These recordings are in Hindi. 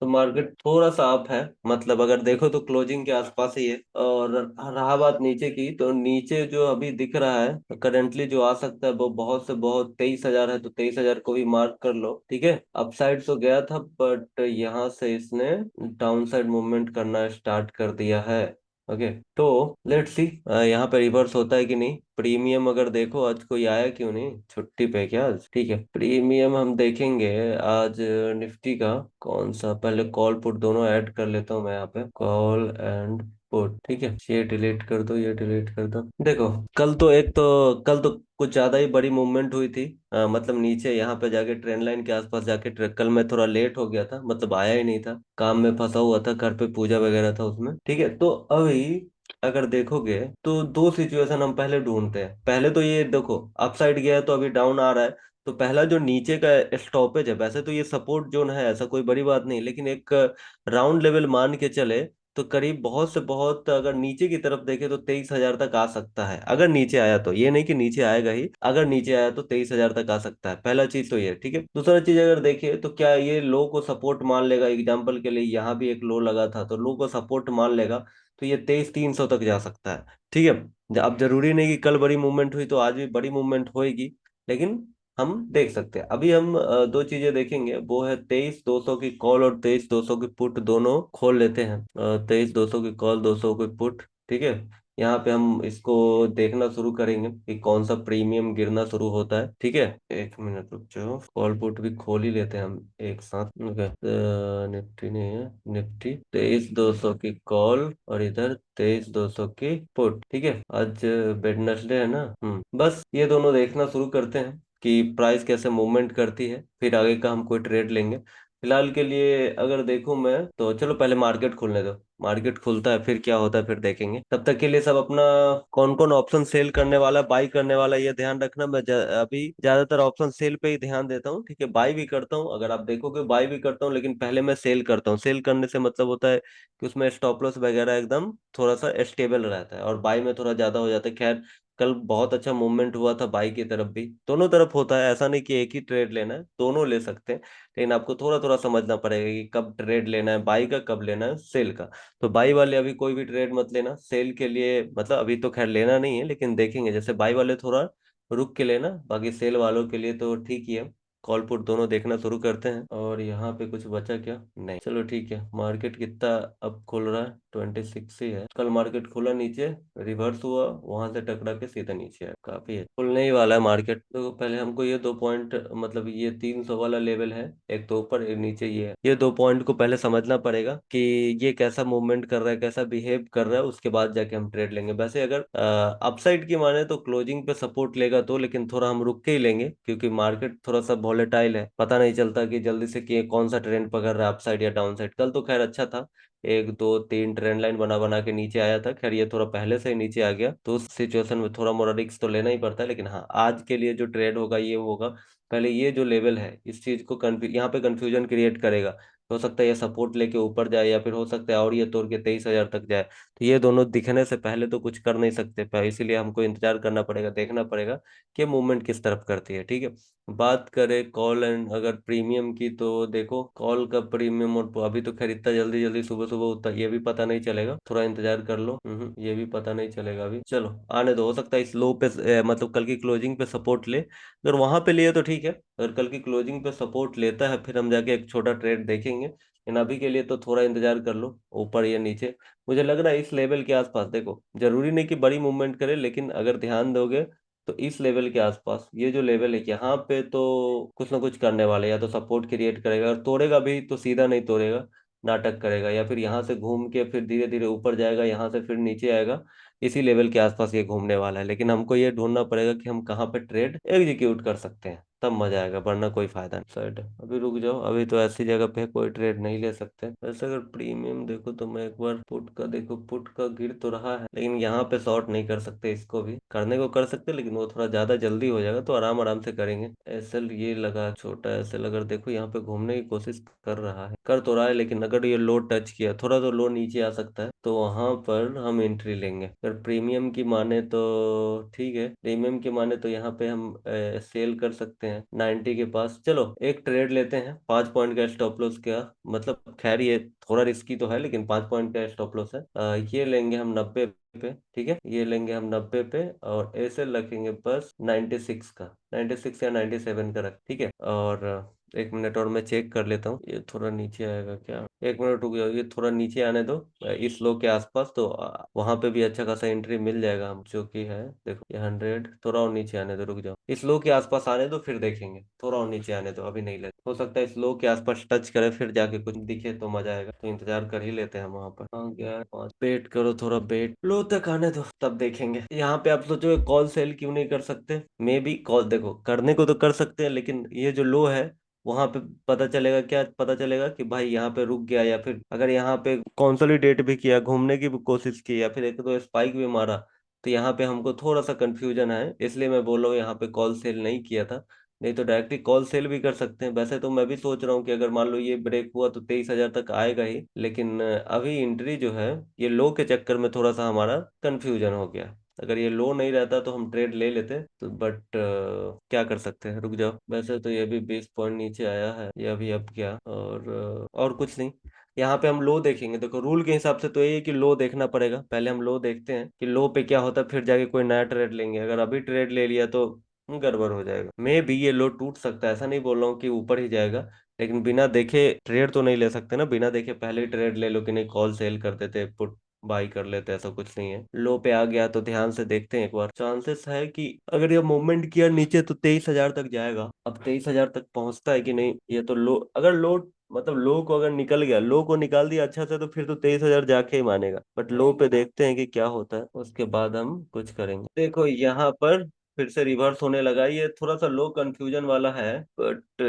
तो मार्केट थोड़ा सा अप है, मतलब अगर देखो तो क्लोजिंग के आसपास ही है। और रहा बात नीचे की, तो नीचे जो अभी दिख रहा है करेंटली जो आ सकता है वो बहुत से बहुत 23,000 है, तो 23,000 को भी मार्क कर लो, ठीक है। अपसाइड तो गया था, बट यहाँ से इसने डाउन साइड मूवमेंट करना स्टार्ट कर दिया है। ओके, तो लेट्स सी यहाँ पे रिवर्स होता है कि नहीं। प्रीमियम अगर देखो, आज कोई आया क्यों नहीं, छुट्टी पे क्या आज, ठीक है। प्रीमियम हम देखेंगे आज निफ्टी का कौन सा, पहले कॉल पुट दोनों ऐड कर लेता हूँ मैं यहाँ पे, कॉल एंड पुट, ठीक है। ये डिलीट कर दो, ये डिलीट कर दो। देखो, कल तो कुछ ज्यादा ही बड़ी मूवमेंट हुई थी। मतलब नीचे यहाँ पे जाके ट्रेंड लाइन के आसपास जाके कल मैं थोड़ा लेट हो गया था, मतलब आया ही नहीं था, काम में फंसा हुआ था, घर पे पूजा वगैरह था उसमें, ठीक है। तो अभी अगर देखोगे तो दो सिचुएशन हम पहले ढूंढते हैं। पहले तो ये देखो, अपसाइड गया है तो अभी डाउन आ रहा है। तो पहला जो नीचे का स्टॉपेज है, वैसे तो ये सपोर्ट जोन है, ऐसा कोई बड़ी बात नहीं, लेकिन एक राउंड लेवल मान के चले तो करीब बहुत से बहुत अगर नीचे की तरफ देखे तो 23,000 तक आ सकता है। अगर नीचे आया तो, ये नहीं कि नीचे आएगा ही, अगर नीचे आया तो 23,000 तक आ सकता है। पहला चीज तो ये, ठीक है। दूसरा चीज अगर देखिए तो क्या ये लो को सपोर्ट मान लेगा, एग्जाम्पल के लिए यहाँ भी एक लो लगा था, तो लो को सपोर्ट मान लेगा तो ये 23,300 तक जा सकता है, ठीक है। अब जरूरी नहीं कि कल बड़ी मूवमेंट हुई तो आज भी बड़ी मूवमेंट होएगी, लेकिन हम देख सकते हैं। अभी हम दो चीजें देखेंगे, वो है 23,200 की कॉल और 23,200 की पुट, दोनों खोल लेते हैं। 23,200 की कॉल, 200 की पुट, ठीक है। यहाँ पे हम इसको देखना शुरू करेंगे कि कौन सा प्रीमियम गिरना शुरू होता है, ठीक है। एक मिनट रुक जाओ, कॉल पुट भी खोल ही लेते हैं हम एक साथ। ओके, निफ्टी नहीं है, निफ्टी 23,200 की कॉल और इधर 23,200 की पुट, ठीक है। आज वेडनेसडे है ना, बस ये दोनों देखना शुरू करते हैं कि प्राइस कैसे मूवमेंट करती है, फिर आगे का हम कोई ट्रेड लेंगे। फिलहाल के लिए अगर देखूं मैं तो चलो पहले मार्केट खुलने दो, मार्केट खुलता है फिर क्या होता है फिर देखेंगे। तब तक के लिए सब अपना कौन कौन ऑप्शन सेल करने वाला, बाई करने वाला, ये ध्यान रखना। मैं अभी ज्यादातर ऑप्शन सेल पे ही ध्यान देता हूँ, ठीक है। बाई भी करता हूँ, अगर आप देखोगे बाई भी करता हूँ, लेकिन पहले मैं सेल करता हूँ। सेल करने से मतलब होता है कि उसमें स्टॉप लॉस वगैरह एकदम थोड़ा सा स्टेबल रहता है, और बाई में थोड़ा ज्यादा हो जाता है। खैर, कल बहुत अच्छा मूवमेंट हुआ था बाई की तरफ भी, दोनों तरफ होता है, ऐसा नहीं कि एक ही ट्रेड लेना है, दोनों ले सकते हैं। लेकिन आपको थोड़ा थोड़ा समझना पड़ेगा कि कब ट्रेड लेना है बाई का, कब लेना है सेल का। तो बाई वाले अभी कोई भी ट्रेड मत लेना, सेल के लिए मतलब अभी तो खैर लेना नहीं है, लेकिन देखेंगे। जैसे बाई वाले थोड़ा रुक के लेना, बाकी सेल वालों के लिए तो ठीक ही है। कॉल पुट दोनों देखना शुरू करते हैं। और यहाँ पे कुछ बचा क्या, नहीं, चलो ठीक है। मार्केट कितना अब खुल रहा है, 26 ही है। कल मार्केट खुला नीचे, रिवर्स हुआ, वहां से टकरा के सीधा नीचे है, काफी है, खुलने ही वाला है मार्केट। तो पहले हमको ये दो पॉइंट, मतलब ये 300 वाला लेवल है, एक तो ऊपर एक नीचे, ये है। ये दो पॉइंट को पहले समझना पड़ेगा कि ये कैसा मूवमेंट कर रहा है, कैसा बिहेव कर रहा है, उसके बाद जाके हम ट्रेड लेंगे। वैसे अगर अपसाइड की माने तो क्लोजिंग पे सपोर्ट लेगा तो, लेकिन थोड़ा हम रुक के ही लेंगे, क्योंकि मार्केट थोड़ा सा वॉलेटाइल है, पता नहीं चलता कि जल्दी से कि कौन सा ट्रेंड पकड़ रहा है, अपसाइड या डाउन साइड। कल तो खैर अच्छा था, एक दो तीन ट्रेंड लाइन बना बना के नीचे आया था। खैर ये थोड़ा पहले से ही नीचे आ गया, तो उस सिचुएशन में थोड़ा मोड़ा रिस्क तो लेना ही पड़ता है। लेकिन हाँ, आज के लिए जो ट्रेड होगा ये होगा, पहले ये जो लेवल है इस चीज को यहाँ पे कंफ्यूजन क्रिएट करेगा। हो सकता है ये सपोर्ट लेके ऊपर जाए, या फिर हो सकता है और ये तोड़ के 23,000 तक जाए। तो ये दोनों दिखने से पहले तो कुछ कर नहीं सकते, इसीलिए हमको इंतजार करना पड़ेगा, देखना पड़ेगा कि मूवमेंट किस तरफ करती है, ठीक है। बात करें कॉल एंड अगर प्रीमियम की, तो देखो कॉल का प्रीमियम, और अभी तो खैर इतना जल्दी जल्दी सुबह सुबह उतना ये भी पता नहीं चलेगा, थोड़ा इंतजार कर लो। ये भी पता नहीं चलेगा अभी, चलो आने दो। हो सकता है इस लो पे मतलब कल की क्लोजिंग पे सपोर्ट ले, अगर वहां पे लिए तो ठीक है। अगर कल की क्लोजिंग पे सपोर्ट लेता है फिर हम जाके एक छोटा ट्रेड देखेंगे, लेकिन अभी के लिए तो थोड़ा इंतजार कर लो, ऊपर या नीचे। मुझे लग रहा है इस लेवल के आसपास, देखो जरूरी नहीं कि बड़ी मूवमेंट करे, लेकिन अगर ध्यान दोगे तो इस लेवल के आसपास, ये जो लेवल है यहाँ पे तो कुछ ना कुछ करने वाले, या तो सपोर्ट क्रिएट करेगा, और तोड़ेगा भी तो सीधा नहीं तोड़ेगा, नाटक करेगा, या फिर यहाँ से घूम के फिर धीरे धीरे ऊपर जाएगा, यहाँ से फिर नीचे आएगा। इसी लेवल के आसपास ये घूमने वाला है, लेकिन हमको ये ढूंढना पड़ेगा कि हम कहाँ पे ट्रेड एग्जीक्यूट कर सकते हैं, तब मजा आएगा, वरना कोई फायदा नहीं। साइड अभी रुक जाओ, अभी तो ऐसी जगह पे कोई ट्रेड नहीं ले सकते। वैसे अगर प्रीमियम देखो तो मैं एक बार पुट का देखो, पुट का गिर तो रहा है, लेकिन यहाँ पे शॉर्ट नहीं कर सकते, इसको भी करने को कर सकते, लेकिन वो थोड़ा ज्यादा जल्दी हो जाएगा, तो आराम आराम से करेंगे। एसएल ये लगा, छोटा एसएल अगर देखो यहाँ पे घूमने की कोशिश कर रहा है, कर तो रहा है, लेकिन अगर ये लो टच किया, थोड़ा तो लो नीचे आ सकता है, तो वहां पर हम एंट्री लेंगे। अगर प्रीमियम की माने तो ठीक है, प्रीमियम की माने तो यहाँ पे हम सेल कर सकते हैं 90 के पास। चलो एक ट्रेड लेते हैं, 5 पॉइंट का स्टॉप लॉस क्या, मतलब खैर ये थोड़ा रिस्की तो है, लेकिन 5 पॉइंट का स्टॉप लॉस है। ये लेंगे हम 90 पे, ठीक है, ये लेंगे हम 90 पे, और ऐसे रखेंगे बस 96 का, 96 या 97 का रख, ठीक है। और 1 मिनट और मैं चेक कर लेता हूँ, ये थोड़ा नीचे आएगा क्या, 1 मिनट रुक जाओ, ये थोड़ा नीचे आने दो इस लो के आसपास, तो वहां पे भी अच्छा खासा एंट्री मिल जाएगा हम, जो कि है देखो ये 100, थोड़ा और नीचे आने दो, रुक जाओ, इस लो के आसपास आने दो फिर देखेंगे, थोड़ा और नीचे आने दो, अभी नहीं लेते, हो सकता है इस लो के आसपास टच करे फिर जाके कुछ दिखे तो मजा आएगा, तो इंतजार कर ही लेते हैं हम वहां पर। हाँ क्या है, वेट करो थोड़ा, वेट लो तक आने दो तब देखेंगे। यहाँ पे आप सोचो कॉल सेल क्यों नहीं कर सकते, मे बी कॉल, देखो करने को तो कर सकते हैं, लेकिन ये जो लो है वहां पे पता चलेगा, क्या पता चलेगा कि भाई यहाँ पे रुक गया, या फिर अगर यहाँ पे कंसोलिडेट भी किया, घूमने की भी कोशिश की, या फिर एक दो स्पाइक भी मारा, तो यहाँ पे हमको थोड़ा सा कंफ्यूजन है, इसलिए मैं बोल रहा हूँ यहाँ पे कॉल सेल नहीं किया था। नहीं तो डायरेक्टली कॉल सेल भी कर सकते हैं। वैसे तो मैं भी सोच रहा हूँ कि अगर मान लो ये ब्रेक हुआ तो 23,000 तक आएगा ही, लेकिन अभी एंट्री जो है ये लो के चक्कर में थोड़ा सा हमारा कंफ्यूजन हो गया। अगर ये लो नहीं रहता तो हम ट्रेड ले लेते, तो बट क्या कर सकते हैं, रुक जाओ, वैसे तो ये भी 20 पॉइंट नीचे आया है, ये अभी अब क्या, और कुछ नहीं। यहाँ पे हम लो देखेंगे, देखो रूल के हिसाब से तो ये है कि लो देखना पड़ेगा, पहले हम लो देखते हैं कि लो पे क्या होता है, फिर जाके कोई नया ट्रेड लेंगे। अगर अभी ट्रेड ले लिया तो गड़बड़ हो जाएगा, मे भी ये लो टूट सकता है, ऐसा नहीं बोल रहा हूँ कि ऊपर ही जाएगा, लेकिन बिना देखे ट्रेड तो नहीं ले सकते ना, बिना देखे पहले ही ट्रेड ले लो कि नहीं कॉल सेल कर देते, पुट बाई कर लेते, ऐसा कुछ नहीं है। लो पे आ गया तो ध्यान से देखते हैं एक बार, चांसेस है कि अगर ये मूवमेंट किया नीचे तो 23,000 तक जाएगा। अब 23,000 तक पहुंचता है कि नहीं, ये तो लो, अगर लो मतलब लो को अगर निकल गया, लो को निकाल दिया अच्छा से, तो फिर तो 23,000 जाके ही मानेगा, बट लो पे देखते हैं कि क्या होता है, उसके बाद हम कुछ करेंगे। देखो यहाँ पर फिर से रिवर्स होने लगा, ये थोड़ा सा लो कंफ्यूजन वाला है, बट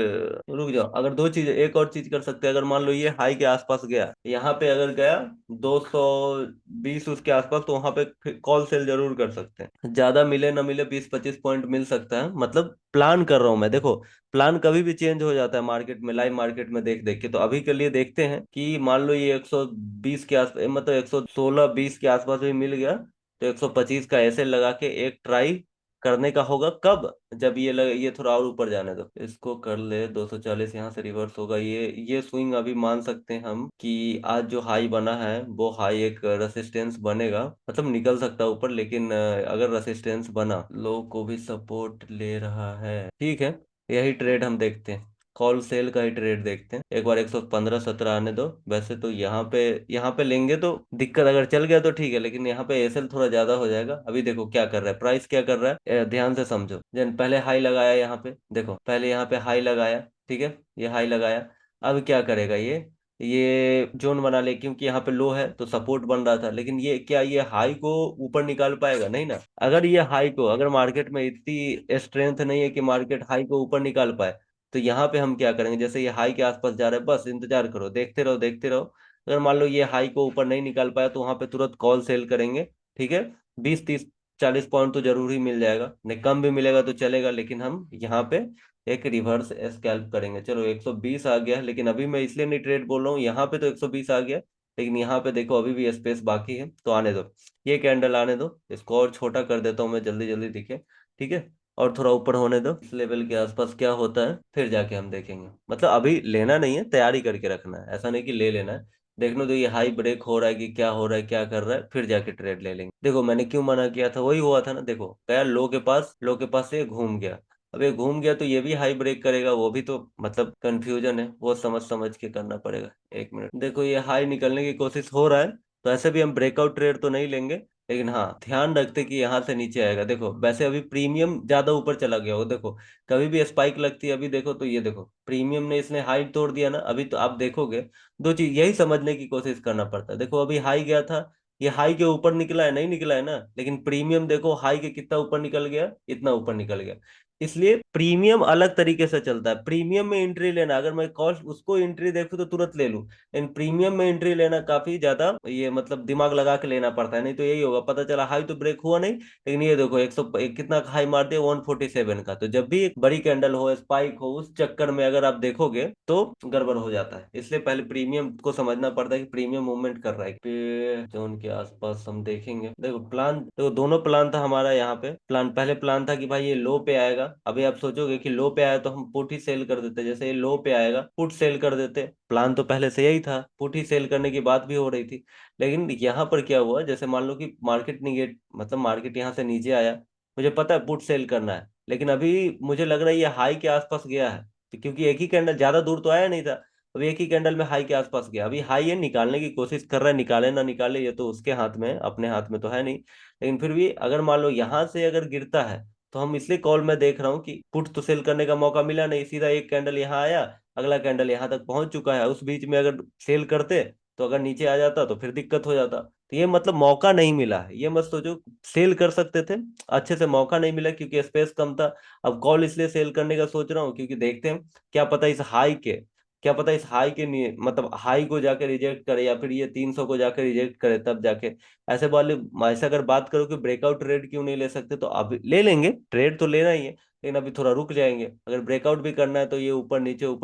रुक जाओ, अगर दो चीज, एक और चीज कर सकते हैं, अगर मान लो ये हाई के आसपास गया, यहाँ पे अगर गया 220 उसके आसपास, तो वहां पे कॉल सेल जरूर कर सकते हैं, ज्यादा मिले ना मिले 20-25 पॉइंट मिल सकता है, मतलब प्लान कर रहा हूं मैं, देखो प्लान कभी भी चेंज हो जाता है मार्केट में, लाइव मार्केट में देख देख के, तो अभी के लिए देखते हैं कि मान लो ये 120 के आसपास, मतलब 116-120 के आसपास भी मिल गया, तो 125 का ऐसे लगा के एक ट्राई करने का होगा, कब, जब ये थोड़ा और ऊपर जाने दो, इसको कर ले 240, यहाँ से रिवर्स होगा, ये स्विंग अभी मान सकते हैं हम कि आज जो हाई बना है वो हाई एक रेसिस्टेंस बनेगा, मतलब निकल सकता है ऊपर, लेकिन अगर रेसिस्टेंस बना, लो को भी सपोर्ट ले रहा है, ठीक है, यही ट्रेड हम देखते हैं, कॉल सेल का ही ट्रेड देखते हैं, एक बार 115-17 आने दो। वैसे तो यहाँ पे लेंगे तो दिक्कत, अगर चल गया तो ठीक है, लेकिन यहाँ पे एसएल थोड़ा ज्यादा हो जाएगा। अभी देखो क्या कर रहा है, प्राइस क्या कर रहा है, ध्यान से समझो, जन पहले हाई लगाया यहाँ पे, देखो पहले यहाँ पे हाई लगाया, ठीक है, ये हाई लगाया, अब क्या करेगा ये जोन बना ले, क्योंकि यहाँ पे लो है तो सपोर्ट बन रहा था, लेकिन ये क्या, ये हाई को ऊपर निकाल पाएगा, नहीं ना। अगर ये हाई को, अगर मार्केट में इतनी स्ट्रेंथ नहीं है कि मार्केट हाई को ऊपर निकाल पाए, तो यहाँ पे हम क्या करेंगे, जैसे ये हाई के आसपास जा रहा है, बस इंतजार करो, देखते रहो देखते रहो, अगर मान लो ये हाई को ऊपर नहीं निकाल पाया, तो वहां पे तुरंत कॉल सेल करेंगे, ठीक है, 20-30-40 पॉइंट तो जरूर ही मिल जाएगा, नहीं कम भी मिलेगा तो चलेगा, लेकिन हम यहाँ पे एक रिवर्स स्कैल्प करेंगे। चलो 120 आ गया, लेकिन अभी मैं इसलिए नहीं ट्रेड बोल रहा हूँ, यहाँ पे तो 120 आ गया, लेकिन यहाँ पे देखो अभी भी स्पेस बाकी है, तो आने दो, ये कैंडल आने दो, इसको और छोटा कर देता हूँ मैं, जल्दी जल्दी दिखे, ठीक है, और थोड़ा ऊपर होने दो, इस लेवल के आसपास क्या होता है फिर जाके हम देखेंगे, मतलब अभी लेना नहीं है, तैयारी करके रखना है, ऐसा नहीं कि ले लेना है, देखने दो ये हाई ब्रेक हो रहा है कि क्या हो रहा है, क्या कर रहा है, फिर जाके ट्रेड ले लेंगे। देखो मैंने क्यों मना किया था, वही हुआ था ना, देखो गया लो के पास से ये घूम गया, अब ये घूम गया तो ये भी हाई ब्रेक करेगा, वो भी तो मतलब कंफ्यूजन है, वो समझ समझ के करना पड़ेगा। 1 मिनट, देखो ये हाई निकलने की कोशिश हो रहा है, तो ऐसे भी हम ब्रेकआउट ट्रेड तो नहीं लेंगे, लेकिन हाँ ध्यान रखते कि यहाँ से नीचे आएगा। देखो वैसे अभी प्रीमियम ज्यादा ऊपर चला गया हो, देखो कभी भी स्पाइक लगती है, अभी देखो तो ये देखो प्रीमियम ने इसने हाई तोड़ दिया ना, अभी तो आप देखोगे, दो चीज यही समझने की कोशिश करना पड़ता है। देखो अभी हाई गया था, ये हाई के ऊपर निकला है, नहीं निकला है ना, लेकिन प्रीमियम देखो हाई के कितना ऊपर निकल गया, इतना ऊपर निकल गया, इसलिए प्रीमियम अलग तरीके से चलता है। प्रीमियम में एंट्री लेना, अगर मैं कॉस्ट उसको एंट्री देखूं तो तुरंत ले लूं, लेकिन प्रीमियम में एंट्री लेना काफी ज्यादा ये मतलब दिमाग लगा के लेना पड़ता है, नहीं तो यही होगा, पता चला हाई तो ब्रेक हुआ नहीं, लेकिन ये देखो 100 कितना हाई मार दिया, 147 का। तो जब भी एक बड़ी कैंडल हो, स्पाइक हो, उस चक्कर में अगर आप देखोगे तो गड़बड़ हो जाता है, इसलिए पहले प्रीमियम को समझना पड़ता है कि प्रीमियम मूवमेंट कर रहा है पे जोन के आसपास, हम देखेंगे। देखो प्लान, देखो दोनों प्लान था हमारा, यहाँ पे प्लान, पहले प्लान था कि भाई ये लो पे आएगा, आएगा, अभी आप सोचोगे कि लो पे आया तो हम पुट ही सेल कर देते, जैसे ये लो पे आएगा पुट सेल कर देते। प्लान तो पहले से यही था, पुट ही सेल करने की बात भी हो रही थी। लेकिन यहाँ पर क्या हुआ, जैसे मान लो कि मार्केट निगेट मतलब मार्केट यहाँ से नीचे आया, मुझे पता है पुट सेल करना है, लेकिन अभी मुझे लग रहा है ये हाई के आसपास गया है, तो क्योंकि एक ही कैंडल, ज्यादा दूर तो आया नहीं था, अभी एक ही कैंडल में हाई के आसपास गया। अभी हाई है, निकालने की कोशिश कर रहा है, निकाले ना निकाले ये तो उसके हाथ में है, अपने हाथ में तो है नहीं। लेकिन फिर भी अगर मान लो यहाँ से अगर गिरता है, तो हम इसलिए कॉल में देख रहा हूँ कि पुट तो सेल करने का मौका मिला नहीं, सीधा एक कैंडल यहाँ आया, अगला कैंडल यहाँ तक पहुंच चुका है, उस बीच में अगर सेल करते तो अगर नीचे आ जाता तो फिर दिक्कत हो जाता। तो ये मतलब मौका नहीं मिला है, ये मत सोचो सेल कर सकते थे, अच्छे से मौका नहीं मिला क्योंकि स्पेस कम था। अब कॉल इसलिए सेल करने का सोच रहा हूँ क्योंकि देखते हैं, क्या पता इस हाई के, क्या पता इस हाई के मतलब हाई को जाके रिजेक्ट करे, या फिर ये 300 को जाके रिजेक्ट करे तब जाके ऐसे वाले। ऐसे अगर बात करो कि ब्रेकआउट ट्रेड क्यों नहीं ले सकते, तो अब ले लेंगे, ट्रेड तो लेना ही है, लेकिन अभी थोड़ा रुक जाएंगे। अगर ब्रेकआउट भी करना है तो ये ऊपर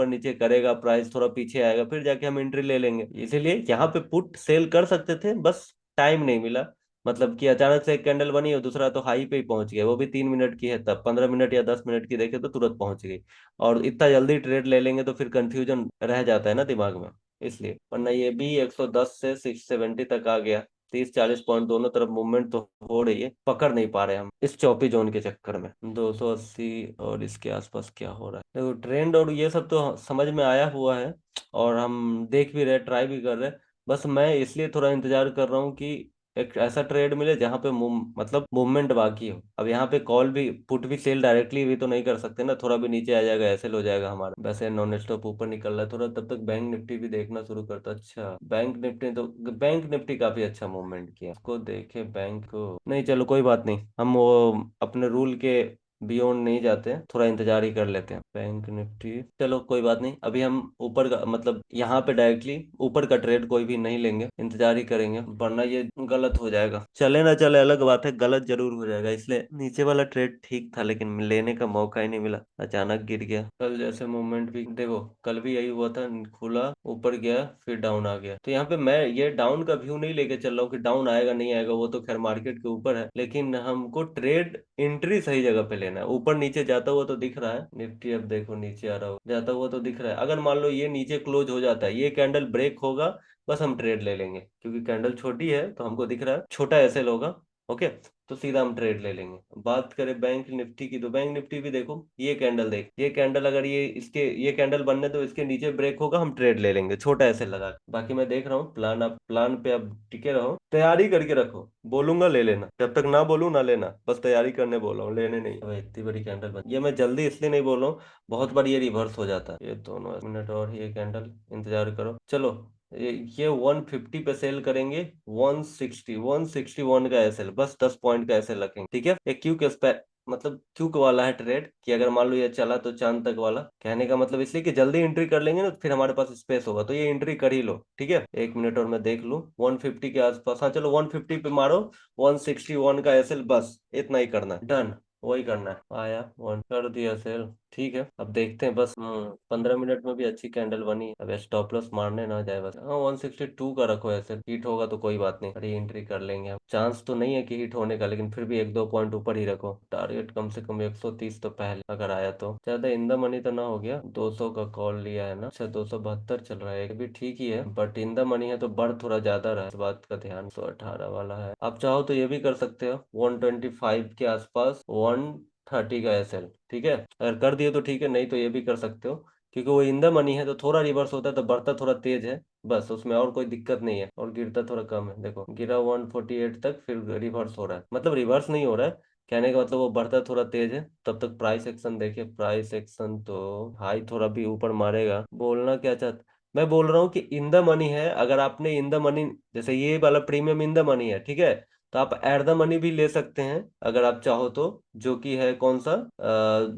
नीचे करेगा, प्राइस थोड़ा पीछे आएगा, फिर जाके हम एंट्री ले लेंगे। इसीलिए यहाँ पे पुट सेल कर सकते थे, बस टाइम नहीं मिला। मतलब कि अचानक से एक कैंडल बनी और दूसरा तो हाई पे ही पहुंच गया, वो भी 3 मिनट की है, तब 15 मिनट या 10 मिनट की देखे तो तुरंत पहुंच गई। और इतना जल्दी ट्रेड ले लेंगे तो फिर कंफ्यूजन रह जाता है ना दिमाग में, इसलिए। वरना ये भी 110 से 670 तक आ गया, 30-40 पॉइंट दोनों तरफ मूवमेंट तो हो रही है, पकड़ नहीं पा रहे हम इस चौपी जोन के चक्कर में। 280 और इसके आसपास क्या हो रहा है, देखो ट्रेंड और ये सब तो समझ में आया हुआ है, और हम देख भी रहे, ट्राई भी कर रहे हैं। बस मैं इसलिए थोड़ा इंतजार कर रहा हूँ कि एक ऐसा ट्रेड मिले जहां पे मतलब मूवमेंट बाकी हो। अब यहाँ पे कॉल भी पुट भी सेल डायरेक्टली भी तो नहीं कर सकते ना, थोड़ा भी नीचे आ जाएगा ऐसे हो जाएगा हमारा। वैसे नॉन स्टॉप ऊपर निकल रहा है थोड़ा, तब तक बैंक निफ्टी भी देखना शुरू करता। अच्छा बैंक निफ्टी तो, बैंक निफ्टी काफी अच्छा मूवमेंट किया, उसको देखे बैंक को नहीं, चलो कोई बात नहीं, हम वो अपने रूल के बियॉन्ड नहीं जाते हैं, थोड़ा इंतजार ही कर लेते हैं। बैंक निफ्टी चलो कोई बात नहीं, अभी हम ऊपर का मतलब यहाँ पे डायरेक्टली ऊपर का ट्रेड कोई भी नहीं लेंगे, इंतजार ही करेंगे, वरना ये गलत हो जाएगा। चले ना चले अलग बात है, गलत जरूर हो जाएगा, इसलिए नीचे वाला ट्रेड ठीक था लेकिन लेने का मौका ही नहीं मिला, अचानक गिर गया। कल जैसे मूवमेंट भी देखो, कल भी यही हुआ था, खुला ऊपर गया फिर डाउन आ गया। तो यहाँ पे मैं ये डाउन का व्यू नहीं लेके चल रहा हूँ कि डाउन आएगा नहीं आएगा, वो तो खैर मार्केट के ऊपर है, लेकिन हमको ट्रेड एंट्री सही जगह पे लेना है। ऊपर नीचे जाता हुआ तो दिख रहा है निफ्टी, अब देखो नीचे आ रहा हो जाता हुआ तो दिख रहा है, अगर मान लो ये नीचे क्लोज हो जाता है, ये कैंडल ब्रेक होगा, बस हम ट्रेड ले लेंगे, क्योंकि कैंडल छोटी है तो हमको दिख रहा है छोटा एसएल होगा। ओके, तो सीधा हम ट्रेड ले लेंगे। बात करें बैंक निफ्टी की, तो बैंक निफ्टी भी देखो, ये कैंडल देख, ये कैंडल अगर ये इसके ये कैंडल बनने तो इसके नीचे ब्रेक होगा, हम ट्रेड ले लेंगे छोटा ऐसे लगा के। बाकी मैं देख रहा हूँ प्लान, आप प्लान पे आप टिके रहो, तैयारी करके रखो, बोलूंगा ले लेना, जब तक ना बोलूं ना लेना, बस तैयारी करने बोल रहा हूँ, लेने नहीं। अब इतनी बड़ी कैंडल बन, ये मैं जल्दी इसलिए नहीं बोल रहा हूँ, बहुत बार ये रिवर्स हो जाता है। ये दोनों मिनट और ये कैंडल इंतजार करो, चलो ये 150 पे सेल करेंगे, 161 का एसएल, बस 10 पॉइंट का एसएल रखेंगे, ठीक है। एक क्यू के मतलब क्यूक वाला है ट्रेड, कि अगर मान लो ये चला तो चांद तक वाला, कहने का मतलब इसलिए कि जल्दी एंट्री कर लेंगे ना तो फिर हमारे पास स्पेस होगा, तो ये एंट्री कर ही लो, ठीक है। 1 मिनट और मैं देख लूं 150 के आसपास, हाँ चलो 150 पे मारो, 161 का एसएल, बस इतना ही करना है, डन, वही करना है। आया वन कर दिया सेल, ठीक है। अब देखते हैं बस, 15 मिनट में भी अच्छी कैंडल बनी, अब स्टॉप लॉस मारने ना जाए बस। हाँ 162 का रखो, ऐसे हिट होगा तो कोई बात नहीं, री एंट्री कर लेंगे। अब चांस तो नहीं है कि हिट होने का, लेकिन फिर भी 1-2 पॉइंट ऊपर ही रखो, टारगेट कम से कम 130 तो पहले अगर आया तो। ज्यादा इन द मनी तो ना हो गया, 200 का कॉल लिया है ना, अच्छा 272 चल रहा है, ये भी ठीक ही है, बट इन द मनी है तो बढ़ थोड़ा ज्यादा रहा है, इस बात का ध्यान। 118 वाला है, आप चाहो तो ये भी कर सकते हो 125 के आसपास, 130 का एसएल, ठीक है। अगर कर दिए तो ठीक है, नहीं तो ये भी कर सकते हो, क्योंकि वो इन द मनी है तो थोड़ा रिवर्स होता है तो बढ़ता थोड़ा तेज है, बस उसमें और कोई दिक्कत नहीं है, और गिरता थोड़ा कम है। देखो गिरा 148 तक, फिर रिवर्स हो रहा है, मतलब रिवर्स नहीं हो रहा है, कहने का मतलब वो बढ़ता थोड़ा तेज है। तब तक प्राइस एक्शन देखिए, प्राइस एक्शन तो हाई थोड़ा भी ऊपर मारेगा, बोलना क्या चाहता, मैं बोल रहा हूँ कि इन द मनी है, अगर आपने इन द मनी, जैसे ये वाला प्रीमियम इन द मनी है, ठीक है, तो आप एट द मनी भी ले सकते हैं अगर आप चाहो तो, जो कि है कौन सा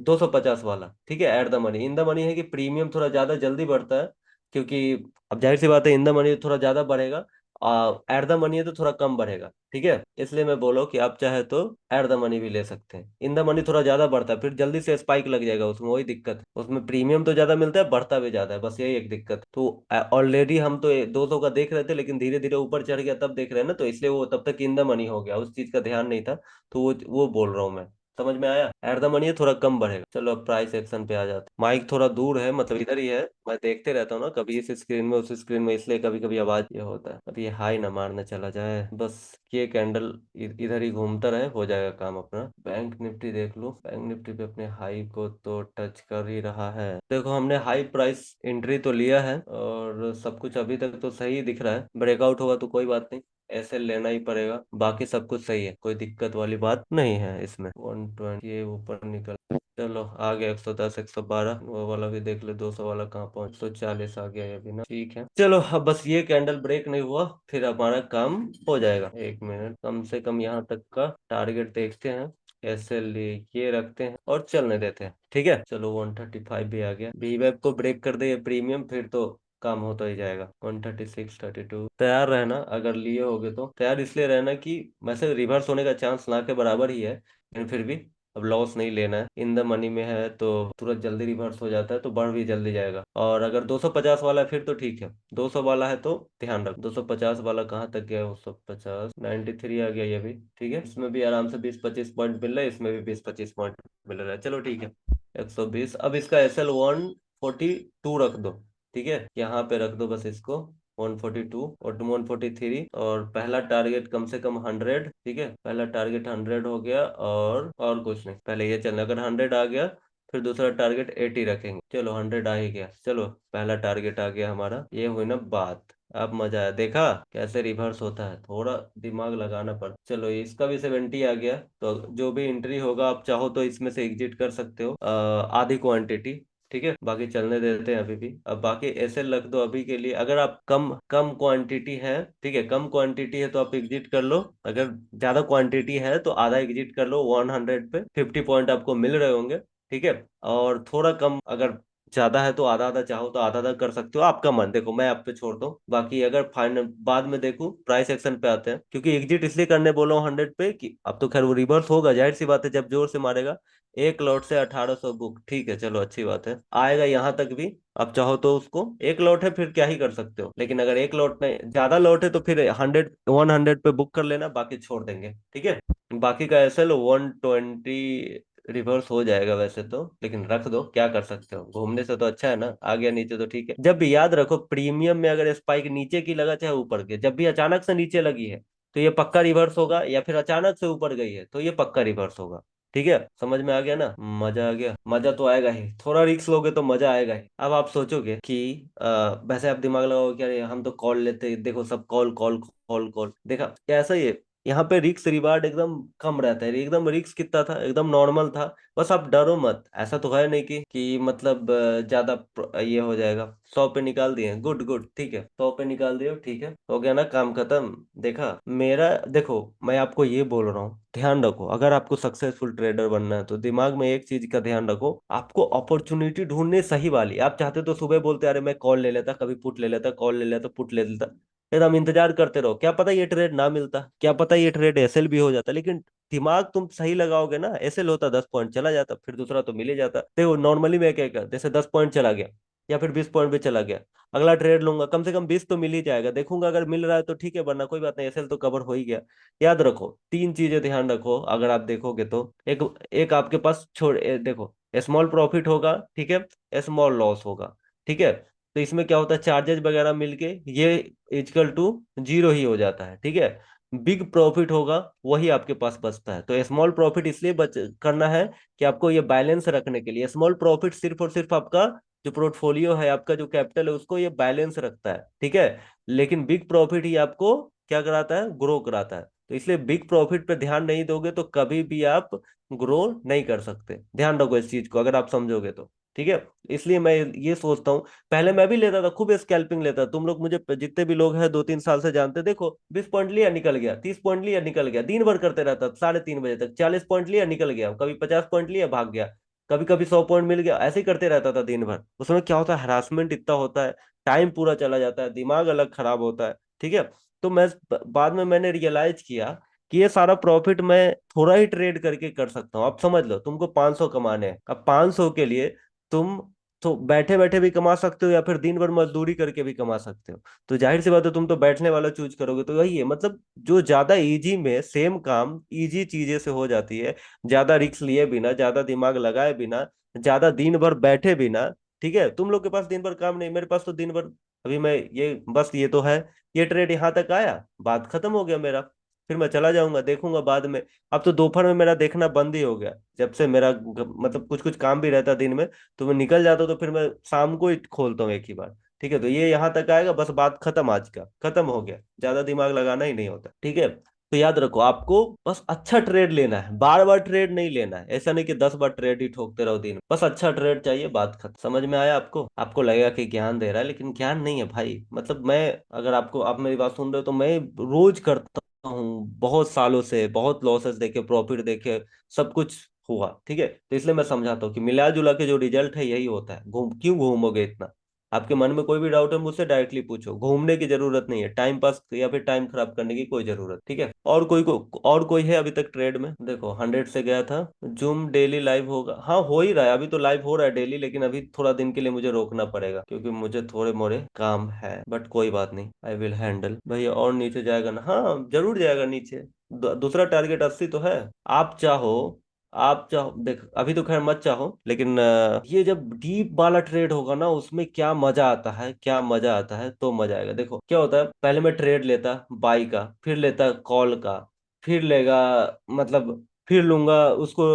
250 वाला, ठीक है। At the money, in the money है कि प्रीमियम थोड़ा ज्यादा जल्दी बढ़ता है, क्योंकि अब जाहिर सी बात है इन द मनी थोड़ा ज्यादा बढ़ेगा, एट द मनी है तो थोड़ा कम बढ़ेगा, ठीक है। इसलिए मैं बोलो कि आप चाहे तो एट द मनी भी ले सकते हैं, इन द मनी थोड़ा ज्यादा बढ़ता है, फिर जल्दी से स्पाइक लग जाएगा उसमें, वही दिक्कत है, उसमें प्रीमियम तो ज्यादा मिलता है, बढ़ता भी ज्यादा है, बस यही एक दिक्कत। तो ऑलरेडी हम तो 200 का देख रहे थे, लेकिन धीरे धीरे ऊपर चढ़ गया तब देख रहे हैं ना, तो इसलिए वो तब तक इन द मनी हो गया, उस चीज का ध्यान नहीं था, तो वो बोल रहा हूँ मैं। समझ में आया? एट द मनी थोड़ा कम बढ़ेगा। चलो अब प्राइस एक्शन पे आ जाते, माइक थोड़ा दूर है, मतलब इधर ही है, मैं देखते रहता हूँ ना, कभी इस स्क्रीन में उस स्क्रीन में, इसलिए कभी कभी आवाज ये होता है। अब ये हाई ना मारने चला जाए, बस ये कैंडल इधर ही घूमता रहे, हो जाएगा काम अपना। बैंक निफ्टी देख लो, बैंक निफ्टी पे अपने हाई को तो टच कर ही रहा है। देखो हमने हाई प्राइस एंट्री तो लिया है और सब कुछ अभी तक तो सही दिख रहा है, ब्रेकआउट होगा तो कोई बात नहीं, ऐसे लेना ही पड़ेगा, बाकी सब कुछ सही है, कोई दिक्कत वाली बात नहीं है इसमें। 120 ये ऊपर निकल, चलो आ गया 110 112, वो वाला भी देख ले, 200 वाला कहाँ पहुंच, 140 आ गया ये भी ना, ठीक है। चलो अब बस ये कैंडल ब्रेक नहीं हुआ फिर हमारा काम हो जाएगा। एक मिनट, कम से कम यहाँ तक का टारगेट देखते हैं, ऐसे लेके रखते हैं और चलने देते हैं, ठीक है। चलो 135 भी आ गया, बी वेब को ब्रेक कर दे ये प्रीमियम, फिर तो काम होता ही जाएगा। 136 32 तैयार रहना, अगर लिए होगे तो तैयार इसलिए रहना कि वैसे रिवर्स होने का चांस ना के बराबर ही है, लेकिन फिर भी अब लॉस नहीं लेना है। इन द मनी में है तो तुरंत जल्दी रिवर्स हो जाता है तो बढ़ भी जल्दी जाएगा। और अगर 250 वाला है फिर तो ठीक है, 200 वाला है तो ध्यान रख, 250 वाला कहाँ तक गया, 250 93 आ गया ये भी, ठीक है। इसमें भी आराम से 20-25 पॉइंट मिल रहा है, इसमें भी 20-25 पॉइंट मिल रहा है, चलो ठीक है। 120, अब इसका SL 142 रख दो, ठीक है, यहाँ पे रख दो बस इसको, 142 और 143, और पहला टारगेट कम से कम 100, ठीक है, पहला टारगेट 100 हो गया, और कुछ नहीं, पहले ये चलना, अगर 100 आ गया फिर दूसरा टारगेट 80 रखेंगे। चलो 100 आ ही गया, चलो पहला टारगेट आ गया हमारा, ये हुई ना बात। अब मजा आया, देखा कैसे रिवर्स होता है, थोड़ा दिमाग लगाना पड़ता। चलो इसका भी 70 आ गया, तो जो भी एंट्री होगा आप चाहो तो इसमें से एग्जिट कर सकते हो, आधी क्वांटिटी, ठीक है, बाकी चलने देते हैं अभी भी। अब बाकी ऐसे रख दो अभी के लिए, अगर आप कम कम क्वांटिटी है, ठीक है, कम क्वांटिटी है तो आप एग्जिट कर लो, अगर ज्यादा क्वांटिटी है तो आधा एग्जिट कर लो, 100 पे 50 पॉइंट आपको मिल रहे होंगे, ठीक है। और थोड़ा कम अगर ज्यादा है तो आधा आधा, चाहो तो आधा आधा कर सकते हो, आपका मन, देखो मैं आप पे छोड़ता हूँ, बाकी अगर फाइनल बाद में देखूं प्राइस एक्शन पे आते हैं, क्योंकि एग्जिट इसलिए करने बोला हूँ 100 पे कि अब तो खैर वो रिवर्स होगा, जाहिर सी बात है, जब जोर से मारेगा। एक लॉट से 1800 बुक, ठीक है, चलो अच्छी बात है, आएगा यहाँ तक भी। अब चाहो तो उसको, एक लॉट है फिर क्या ही कर सकते हो, लेकिन अगर एक लॉट नहीं, ज्यादा लॉट है तो फिर 100 पे बुक कर लेना, बाकी छोड़ देंगे, ठीक है। बाकी का SL 120 रिवर्स हो जाएगा वैसे तो, लेकिन रख दो, क्या कर सकते हो, घूमने से तो अच्छा है ना, आ गया नीचे तो ठीक है। जब भी याद रखो, प्रीमियम में अगर स्पाइक नीचे की लगा चाहे ऊपर के, जब भी अचानक से नीचे लगी है तो ये पक्का रिवर्स होगा, या फिर अचानक से ऊपर गई है तो ये पक्का रिवर्स होगा, ठीक है। समझ में आ गया ना, मजा आ गया, मजा तो आएगा ही, थोड़ा रिस्क लोगे तो मजा आएगा ही। अब आप सोचोगे कि वैसे आप दिमाग लगाओगे कि अरे हम तो कॉल लेते, देखो सब कॉल कॉल कॉल कॉल, देखा कैसा ही है, यहाँ पे रिक्स रिवार्ड एकदम कम रहता है, एकदम रिक्स कितना था, एकदम नॉर्मल था। बस आप डरो मत, ऐसा तो है नहीं कि मतलब ज्यादा ये हो जाएगा। 100 पे निकाल दिए, गुड गुड, ठीक है, 100 पे निकाल दिए, ठीक है, हो गया ना काम खत्म। देखा मेरा, देखो मैं आपको ये बोल रहा हूँ, ध्यान रखो, अगर आपको सक्सेसफुल ट्रेडर बनना है तो दिमाग में एक चीज का ध्यान रखो, आपको अपॉर्चुनिटी ढूंढने सही वाली। आप चाहते तो सुबह बोलते अरे मैं कॉल ले लेता, कभी पुट ले लेता, कॉल ले लेता, पुट ले लेता, फिर हम इंतजार करते रहो, क्या पता ये ट्रेड ना मिलता, क्या पता ये ट्रेड SL भी हो जाता, लेकिन दिमाग तुम सही लगाओगे ना, SL होता 10 पॉइंट चला जाता, फिर दूसरा तो मिल ही जाता। देखो नॉर्मली मैं क्या कर, जैसे 10 पॉइंट चला गया या फिर 20 पॉइंट भी चला गया, अगला ट्रेड लूंगा, कम से कम 20 तो मिल ही जाएगा, देखूंगा अगर मिल रहा है तो ठीक है, वरना कोई बात नहीं, SL तो कवर हो ही गया। याद रखो तीन चीजें ध्यान रखो, अगर आप देखोगे तो एक एक आपके पास देखो, स्मॉल प्रॉफिट होगा, ठीक है, स्मॉल लॉस होगा, ठीक है, तो इसमें क्या होता है, चार्जेस वगैरह मिलके ये इक्वल टू जीरो ही हो जाता है, ठीक है। बिग प्रॉफिट होगा वही आपके पास बचता है, तो स्मॉल प्रॉफिट इसलिए बच करना है कि आपको ये बैलेंस रखने के लिए, स्मॉल प्रॉफिट सिर्फ और सिर्फ आपका जो पोर्टफोलियो है, आपका जो कैपिटल है उसको ये बैलेंस रखता है, ठीक है। लेकिन बिग प्रॉफिट ही आपको क्या कराता है, ग्रो कराता है, तो इसलिए बिग प्रॉफिट पे ध्यान नहीं दोगे तो कभी भी आप ग्रो नहीं कर सकते, ध्यान रखो इस चीज को, अगर आप समझोगे तो, ठीक है। इसलिए मैं ये सोचता हूँ, पहले मैं भी लेता था, खूब स्कैल्पिंग लेता था, तुम लोग मुझे जितने भी लोग हैं 2-3 साल से जानते, देखो 20 पॉइंट लिया निकल गया, 30 पॉइंट लिया निकल गया, दिन भर करते रहता था, 3:30 बजे तक, 40 पॉइंट लिया निकल गया, कभी 50 पॉइंट लिया भाग गया, कभी कभी 100 पॉइंट मिल गया, ऐसे ही करते रहता था दिन भर। उसमें क्या होता है, हरासमेंट इतना होता है, टाइम पूरा चला जाता है, दिमाग अलग खराब होता है, ठीक है। तो मैं बाद में मैंने रियलाइज किया कि ये सारा प्रॉफिट मैं थोड़ा ही ट्रेड करके कर सकता हूँ। अब समझ लो तुमको 500 कमाने हैं, अब 500 के लिए तुम तो बैठे बैठे भी कमा सकते हो या फिर दिन भर मजदूरी करके भी कमा सकते हो। तो जाहिर सी बात है तुम तो बैठने वाला चूज करोगे। तो वही है, मतलब जो ज्यादा इजी में सेम काम इजी चीजें से हो जाती है, ज्यादा रिस्क लिए बिना, ज्यादा दिमाग लगाए बिना, ज्यादा दिन भर बैठे बिना। ठीक है, तुम लोग के पास दिन भर काम नहीं, मेरे पास तो दिन भर। अभी मैं ये बस ये तो है, ये ट्रेड यहाँ तक आया, बात खत्म हो गया मेरा। फिर मैं चला जाऊंगा, देखूंगा बाद में। अब तो दोपहर में मेरा देखना बंद ही हो गया, जब से मेरा मतलब कुछ कुछ काम भी रहता दिन में, तो मैं निकल जाता हूँ, तो फिर मैं शाम को ही खोलता हूँ एक ही बार। ठीक है, तो ये यहाँ तक आएगा, बस बात खत्म, आज का खत्म हो गया, ज्यादा दिमाग लगाना ही नहीं होता। ठीक है, तो याद रखो, आपको बस अच्छा ट्रेड लेना है, बार बार ट्रेड नहीं लेना है। ऐसा नहीं कि 10 बार ट्रेड ही ठोकते रहो दिन में। बस अच्छा ट्रेड चाहिए, बात खत्म। समझ में आया आपको? आपको लगेगा कि ज्ञान दे रहा है, लेकिन ज्ञान नहीं है भाई। मतलब मैं, अगर आपको, आप मेरी बात सुन रहे हो, तो मैं रोज करता हूँ, बहुत सालों से, बहुत लॉसेस देखे, प्रॉफिट देखे, सब कुछ हुआ। ठीक है, तो इसलिए मैं समझाता हूँ कि मिला जुला के जो रिजल्ट है यही होता है। क्यों घूमोगे इतना? आपके मन में कोई भी डाउट है मुझसे डायरेक्टली पूछो, घूमने की जरूरत नहीं है, टाइम पास या फिर टाइम खराब करने की कोई जरूरत। ठीक है, और कोई है अभी तक ट्रेड में? देखो 100 से गया था। जूम डेली लाइव होगा? हाँ, हो ही रहा है, अभी तो लाइव हो रहा है डेली, लेकिन अभी थोड़ा दिन के लिए मुझे रोकना पड़ेगा, क्योंकि मुझे थोड़े मोड़े काम है, बट कोई बात नहीं, आई विल हैंडल। भैया और नीचे जाएगा ना? हाँ जरूर जाएगा नीचे। दूसरा टारगेट 80 तो है। आप चाहो, आप चाहो देख, अभी तो खैर मत चाहो, लेकिन ये जब डीप वाला ट्रेड होगा ना, उसमें क्या मजा आता है, क्या मजा आता है, तो मजा आएगा। देखो क्या होता है, पहले मैं ट्रेड लेता बाई का, फिर लेता कॉल का, फिर लेगा, मतलब फिर लूंगा उसको।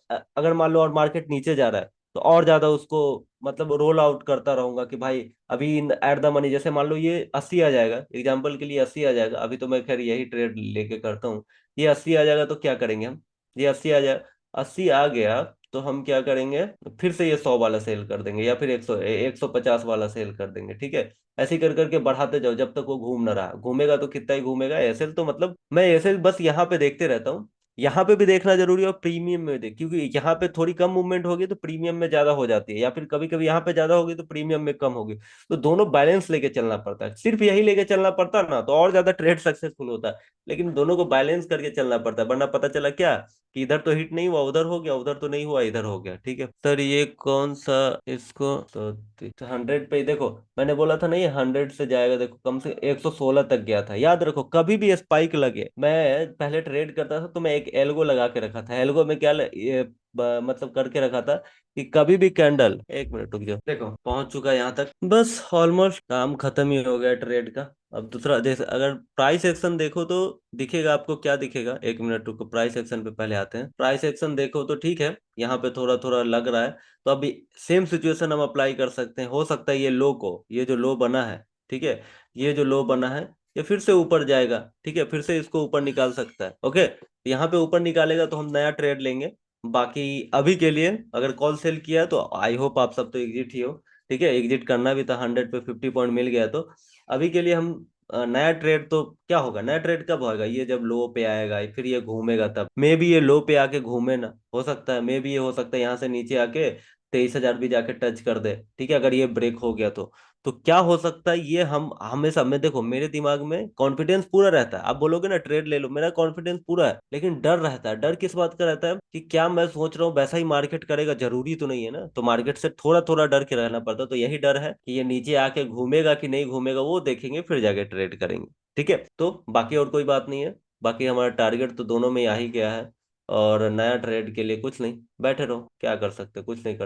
अगर मान लो और मार्केट नीचे जा रहा है, तो और ज्यादा उसको मतलब रोल आउट करता रहूंगा कि भाई अभी एट द मनी, जैसे मान लो ये 80 आ जाएगा, एग्जाम्पल के लिए 80 आ जाएगा, अभी तो मैं खैर यही ट्रेड लेके करता हूँ। ये 80 आ जाएगा तो क्या करेंगे हम? ये 80 आ जाए, 80 आ गया, तो हम क्या करेंगे? फिर से ये 100 वाला सेल कर देंगे, या फिर 150 वाला सेल कर देंगे। ठीक है, ऐसे ही कर करके बढ़ाते जाओ जब तक वो घूम ना रहा। घूमेगा तो कितना ही घूमेगा, एसएल तो मतलब मैं एसएल बस यहाँ पे देखते रहता हूँ। यहाँ पे भी देखना जरूरी है और प्रीमियम में देख, क्योंकि यहाँ पे थोड़ी कम मूवमेंट होगी तो प्रीमियम में ज्यादा हो जाती है, या फिर कभी कभी यहाँ पे ज्यादा होगी तो प्रीमियम में कम होगी। तो दोनों बैलेंस लेके चलना पड़ता है। सिर्फ यही लेके चलना पड़ता ना तो और ज्यादा ट्रेड सक्सेसफुल होता है, लेकिन दोनों को बैलेंस करके चलना पड़ता है, वरना पता चला क्या कि इधर तो हिट नहीं हुआ, उधर हो गया, उधर तो नहीं हुआ, इधर हो गया। ठीक है सर, ये कौन सा, इसको तो 100 पे ही देखो, मैंने बोला था ना ये 100 से जाएगा। देखो कम से 116 तक गया था। याद रखो, कभी भी स्पाइक लगे, मैं पहले ट्रेड करता था तो मैं एक एल्गो लगा के रखा था। एल्गो में क्या मतलब करके रखा था कि कभी भी कैंडल, एक मिनट रुक जाओ, देखो पहुंच चुका है यहाँ तक, बस ऑलमोस्ट काम खत्म ही हो गया ट्रेड का। अब दूसरा, जैसे अगर प्राइस एक्शन देखो तो दिखेगा आपको, क्या दिखेगा, एक मिनट रुको, प्राइस एक्शन पे पहले आते हैं। प्राइस एक्शन देखो तो ठीक है, यहाँ पे थोड़ा थोड़ा लग रहा है। तो अभी सेम सिचुएशन हम अप्लाई कर सकते हैं। हो सकता है ये लो को, ये जो लो बना है, ठीक है, ये जो लो बना है, ये फिर से ऊपर जाएगा। ठीक है, फिर से इसको ऊपर निकाल सकता है। ओके, यहाँ पे ऊपर निकालेगा तो हम नया ट्रेड लेंगे। बाकी अभी के लिए अगर कॉल सेल किया है तो आई होप आप सब तो एग्जिट ही हो। ठीक है, एग्जिट करना भी था, 100 पे 50 पॉइंट मिल गया। तो अभी के लिए हम नया ट्रेड, तो क्या होगा, नया ट्रेड कब होगा? ये जब लो पे आएगा, फिर ये घूमेगा, तब मे भी ये लो पे आके घूमे ना, हो सकता है, मे भी ये हो सकता है यहाँ से नीचे आके 23,000 भी जाके टच कर दे। ठीक है, अगर ये ब्रेक हो गया तो क्या हो सकता है, ये हम हमेशा, मैं देखो मेरे दिमाग में कॉन्फिडेंस पूरा रहता है। आप बोलोगे ना ट्रेड ले लो, मेरा कॉन्फिडेंस पूरा है, लेकिन डर रहता है। डर किस बात का रहता है कि क्या मैं सोच रहा हूँ वैसा ही मार्केट करेगा, जरूरी तो नहीं है ना। तो मार्केट से थोड़ा थोड़ा डर के रहना पड़ता है। तो यही डर है कि ये नीचे आके घूमेगा कि नहीं घूमेगा, वो देखेंगे फिर जाके ट्रेड करेंगे। ठीक है, तो बाकी और कोई बात नहीं है। बाकी हमारा टारगेट तो दोनों में आ ही गया है। और नया ट्रेड के लिए कुछ नहीं, बैठे रहो, क्या कर सकते, कुछ नहीं कर